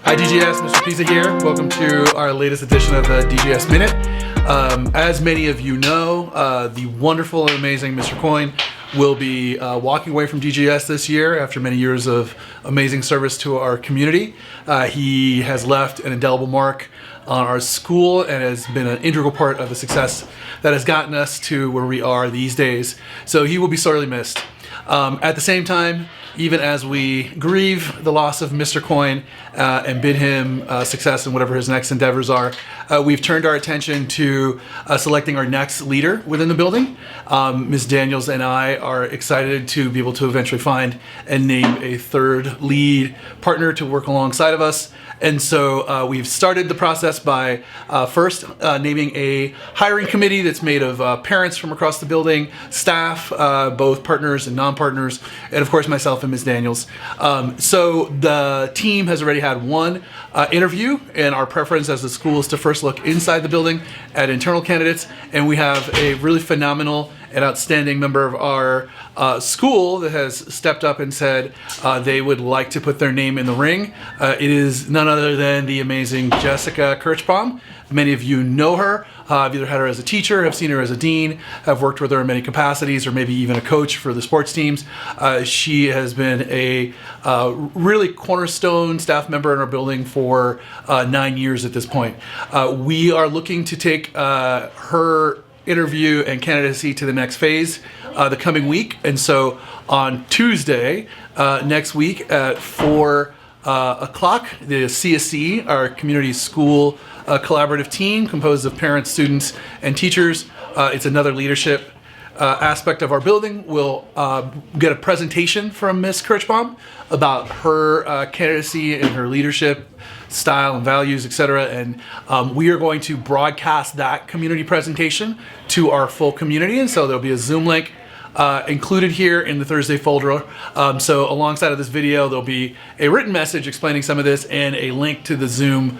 Hi DGS, Mr. Pizza here. Welcome to our latest edition of the DGS Minute. As many of you know, the wonderful and amazing Mr. Coyne will be walking away from DGS this year after many years of amazing service to our community. He has left an indelible mark on our school and has been an integral part of the success that has gotten us to where we are these days. So he will be sorely missed. At the same time, even as we grieve the loss of Mr. Coyne and bid him success in whatever his next endeavors are, we've turned our attention to selecting our next leader within the building. Ms. Daniels and I are excited to be able to eventually find and name a third lead partner to work alongside of us. And so we've started the process by first naming a hiring committee that's made of parents from across the building, staff, both partners and non-partners, and of course myself and Ms. Daniels. So the team has already had one interview, and our preference as the school is to first look inside the building at internal candidates, and we have a really phenomenal and outstanding member of our school that has stepped up and said they would like to put their name in the ring. It is none other than the amazing Jessica Krichbaum. Many of you know her. I've either had her as a teacher, have seen her as a dean, have worked with her in many capacities, or maybe even a coach for the sports teams. She has been a really cornerstone staff member in our building for 9 years at this point. We are looking to take her interview and candidacy to the next phase the coming week, and so on Tuesday next week at 4 o'clock, the CSC, our community school collaborative team composed of parents, students, and teachers, it's another leadership aspect of our building, will get a presentation from Ms. Krichbaum about her candidacy and her leadership style and values, etc. And we are going to broadcast that community presentation to our full community, and so there'll be a Zoom link included here in the Thursday folder. So alongside of this video, there'll be a written message explaining some of this and a link to the Zoom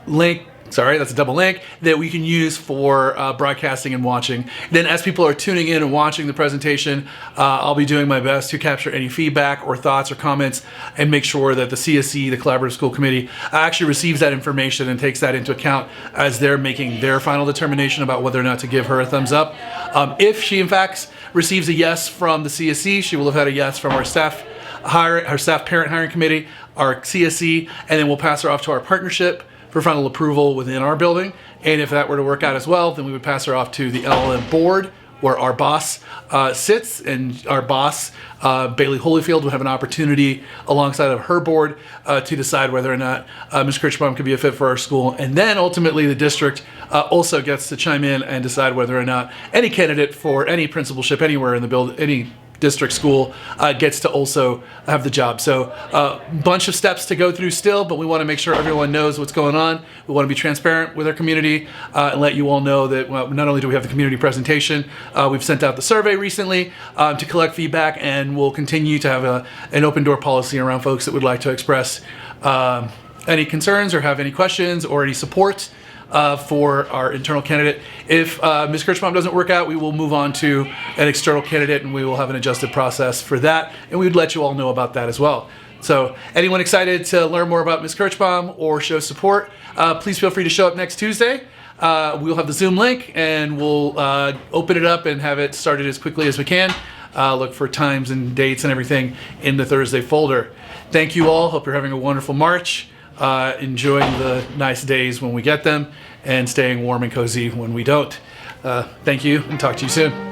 link. Sorry, that's a double link that we can use for broadcasting and watching. Then as people are tuning in and watching the presentation, I'll be doing my best to capture any feedback or thoughts or comments and make sure that the CSC, the Collaborative School Committee, actually receives that information and takes that into account as they're making their final determination about whether or not to give her a thumbs up. If she in fact receives a yes from the CSC, she will have had a yes from our staff parent hiring committee, our CSC, and then we'll pass her off to our partnership for final approval within our building. And if that were to work out as well, then we would pass her off to the LLM board, where our boss sits, and our boss, Bailey Holyfield, would have an opportunity alongside of her board to decide whether or not Ms. Krichbaum could be a fit for our school. And then ultimately the district also gets to chime in and decide whether or not any candidate for any principalship anywhere in the any district school gets to also have the job. So a bunch of steps to go through still, but we want to make sure everyone knows what's going on. We want to be transparent with our community and let you all know that not only do we have the community presentation, we've sent out the survey recently to collect feedback, and we'll continue to have an open door policy around folks that would like to express any concerns or have any questions or any support for our internal candidate. If Ms. Krichbaum doesn't work out, we will move on to an external candidate, and we will have an adjusted process for that, and we would let you all know about that as well. So anyone excited to learn more about Ms. Krichbaum or show support, please feel free to show up next Tuesday. We'll have the Zoom link, and we'll open it up and have it started as quickly as we can. Look for times and dates and everything in the Thursday folder. Thank you all. Hope you're having a wonderful March. Enjoying the nice days when we get them, and staying warm and cozy when we don't. Thank you, and talk to you soon.